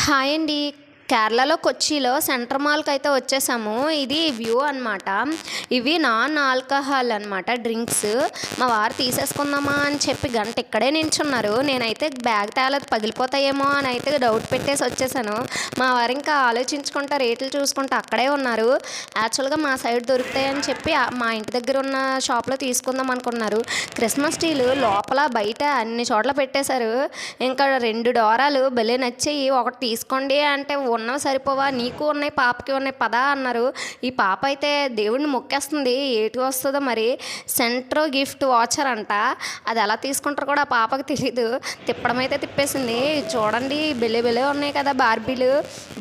Hi అండి. కేరళలో కొచ్చిలో centre మాల్కి అయితే వచ్చేసాము. ఇది వ్యూ అనమాట. ఇవి నాన్ ఆల్కహాల్ అనమాట డ్రింక్స్. మా వారు తీసేసుకుందామా అని చెప్పి గంట ఇక్కడే నించున్నారు. నేనైతే బ్యాగ్ తేలేదు, పగిలిపోతాయేమో అని అయితే డౌట్ పెట్టేసి వచ్చేసాను. మా వారు ఇంకా ఆలోచించుకుంటా రేట్లు చూసుకుంటా అక్కడే ఉన్నారు. యాక్చువల్గా మా సైడ్ దొరుకుతాయని చెప్పి మా ఇంటి దగ్గర ఉన్న షాప్లో తీసుకుందాం అనుకున్నారు. క్రిస్మస్ ట్రీలు లోపల బయట అన్ని చోట్ల పెట్టేశారు. ఇంకా 2 డోరాలు భలే నచ్చాయి. ఒకటి తీసుకోండి అంటే ఉన్నవి సరిపోవా, నీకు ఉన్నాయి పాపకి ఉన్నాయి పదా అన్నారు. ఈ పాప అయితే దేవుడిని మొక్కేస్తుంది, ఏటి వస్తుందో మరి. సెంట్రో గిఫ్ట్ వాచర్ అంట, అది ఎలా తీసుకుంటారో కూడా ఆ పాపకి తెలీదు. తిప్పడం అయితే తిప్పేసింది. చూడండి బెలే ఉన్నాయి కదా బార్బీలు,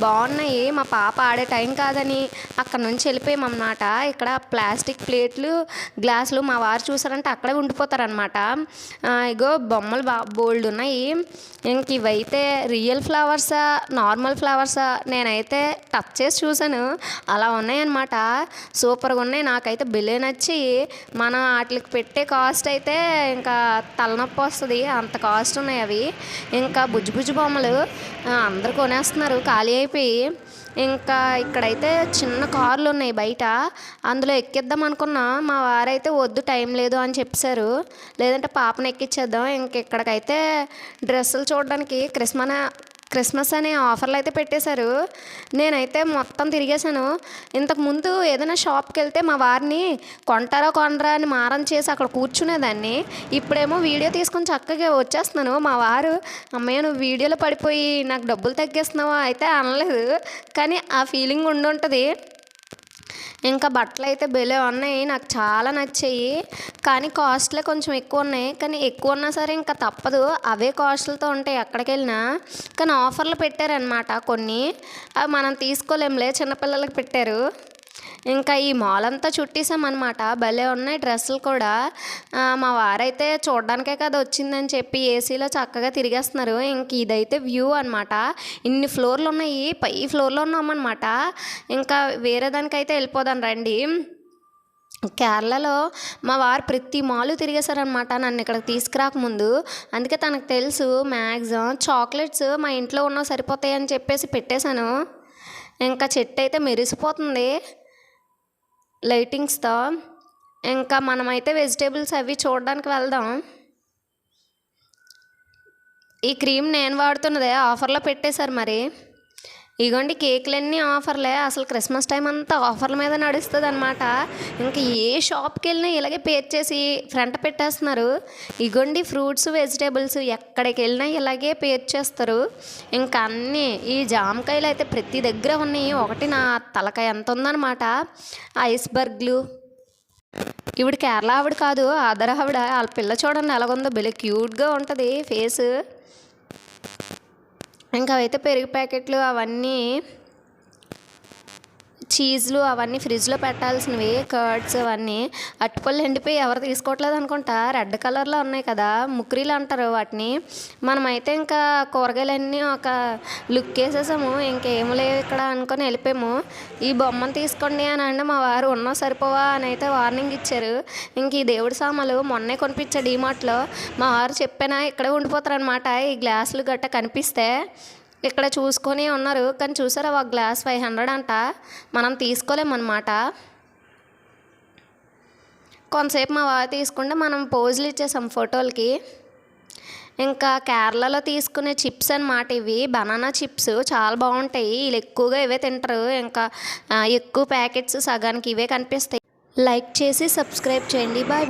బాగున్నాయి. మా పాప ఆడే టైం కాదని అక్కడ నుంచి వెళ్ళిపోయామన్నమాట. ఇక్కడ ప్లాస్టిక్ ప్లేట్లు గ్లాసులు మా వారు చూసారంటే అక్కడే ఉండిపోతారనమాట. ఇగో బొమ్మలు బోల్డ్ ఉన్నాయి. ఇంక ఇవైతే రియల్ ఫ్లవర్సా నార్మల్ ఫ్లవర్సా నేనైతే టచ్ చేసి చూశాను, అలా ఉన్నాయన్నమాట. సూపర్గా ఉన్నాయి. నాకైతే భలే నచ్చి మనం వాటికి పెట్టే కాస్ట్ అయితే ఇంకా తలనొప్పి వస్తుంది, అంత కాస్ట్ ఉన్నాయి అవి. ఇంకా బుజ్జి బొమ్మలు అందరు కొనేస్తున్నారు ఖాళీ అయిపోయి. ఇంకా ఇక్కడైతే చిన్న కార్లు ఉన్నాయి బయట, అందులో ఎక్కిద్దాం అనుకున్నా. మా వారైతే వద్దు టైం లేదు అని చెప్పారు, లేదంటే పాపను ఎక్కించేద్దాం. ఇంక ఇక్కడికైతే డ్రెస్సులు చూడడానికి క్రిస్మస్ అనే ఆఫర్లు అయితే పెట్టేశారు. నేనైతే మొత్తం తిరిగేశాను. ఇంతకుముందు ఏదైనా షాప్కి వెళ్తే మా వారిని కొంటారా కొనరా అని మారం చేసి అక్కడ కూర్చునేదాన్ని. ఇప్పుడేమో వీడియో తీసుకొని చక్కగా వచ్చేస్తున్నాను. మా వారు అమ్మయ్య నువ్వు వీడియోలో పడిపోయి నాకు డబ్బులు తగ్గేస్తున్నావా అయితే అనలేదు, కానీ ఆ ఫీలింగ్ ఉండుంటుంది. ఇంకా బట్టలు అయితే భలే ఉన్నాయి, నాకు చాలా నచ్చాయి. కానీ కాస్ట్లే కొంచెం ఎక్కువ ఉన్నాయి. కానీ ఎక్కువ ఉన్నా సరే ఇంకా తప్పదు, అవే కాస్ట్లతో ఉంటాయి ఎక్కడికి వెళ్ళినా. కానీ ఆఫర్లు పెట్టారనమాట కొన్ని, అవి మనం తీసుకోలేంలే, చిన్నపిల్లలకి పెట్టారు. ఇంకా ఈ మాల్ అంతా చుట్టేసామన్నమాట. భలే ఉన్నాయి డ్రెస్సులు కూడా. మా వారైతే చూడడానికే కదా వచ్చిందని చెప్పి ఏసీలో చక్కగా తిరిగేస్తున్నారు. ఇంక ఇదైతే వ్యూ అనమాట. ఇన్ని ఫ్లోర్లు ఉన్నాయి, పై ఫ్లోర్లో ఉన్నామన్నమాట. ఇంకా వేరే దానికైతే వెళ్ళిపోదాం రండి. కేరళలో మా వారు ప్రతి మాలు తిరిగేశారనమాట నన్ను ఇక్కడికి తీసుకురాకముందు. అందుకే తనకు తెలుసు మ్యాక్సిమం చాక్లెట్స్ మా ఇంట్లో ఉన్న సరిపోతాయని చెప్పేసి పెట్టేశాను. ఇంకా చెట్టు అయితే మెరిసిపోతుంది లైటింగ్స్తో. ఇంకా మనమైతే వెజిటేబుల్స్ అవి చూడడానికి వెళ్దాం. ఈ క్రీమ్ నేను వాడుతున్నదే ఆఫర్లో పెట్టేశారు మరి. ఇగోండి కేకులన్నీ ఆఫర్లే, అసలు క్రిస్మస్ టైం అంతా ఆఫర్ల మీద నడుస్తుంది అనమాట. ఇంకా ఏ షాప్కి వెళ్ళినా ఇలాగే పేర్ చేసి ఫ్రంట్ పెట్టేస్తున్నారు. ఇగోండి ఫ్రూట్స్ వెజిటేబుల్స్ ఎక్కడికి వెళ్ళినా ఇలాగే పేర్ చేస్తారు. ఇంకా అన్నీ ఈ జామకాయలు అయితే ప్రతి దగ్గర ఉన్నాయి. ఒకటి నా తలకాయ ఎంత ఉందన్నమాట. ఐస్బర్గ్లు. ఈవిడ కేరళ ఆవిడ కాదు, ఆదర ఆవిడ. వాళ్ళ పిల్ల చూడండి ఎలాగుందో, భలే క్యూట్గా ఉంటుంది ఫేస్. ఇంకా అవైతే పెరుగు ప్యాకెట్లు అవన్నీ, చీజ్లు అవన్నీ ఫ్రిడ్జ్లో పెట్టాల్సినవి, కర్డ్స్ అవన్నీ. అట్టుపళ్ళు ఎండిపోయి ఎవరు తీసుకోవట్లేదు అనుకుంటా, రెడ్ కలర్లో ఉన్నాయి కదా, ముక్రీలు అంటారు వాటిని. మనమైతే ఇంకా కూరగాయలన్నీ ఒక లుక్ వేసేసాము, ఇంకేం లేవు ఇక్కడ అనుకొని వెళ్ళిపోయాము. ఈ బొమ్మను తీసుకోండి అని అంటే మా వారు ఉన్నా సరిపోవా అని అయితే వార్నింగ్ ఇచ్చారు. ఇంక ఈ దేవుడి సామాలు మొన్నే కొనిపించా డీమార్ట్లో. మా వారు చెప్పినా ఇక్కడే ఉండిపోతారనమాట. ఈ గ్లాసులు గట్ట కనిపిస్తే ఇక్కడ చూసుకొని ఉన్నారు. కానీ చూసారా ఒక గ్లాస్ 500 అంట, మనం తీసుకోలేమన్నమాట. కొంతసేపు మా వారు తీసుకుంటే మనం పోజులు ఇచ్చేసాం ఫోటోలకి. ఇంకా కేరళలో తీసుకునే చిప్స్ అన్నమాట ఇవి, బనానా చిప్స్ చాలా బాగుంటాయి. వీళ్ళు ఎక్కువగా ఇవే తింటారు. ఇంకా ఎక్కువ ప్యాకెట్స్ సగానికి ఇవే కనిపిస్తాయి. లైక్ చేసి సబ్స్క్రైబ్ చేయండి. బాయ్.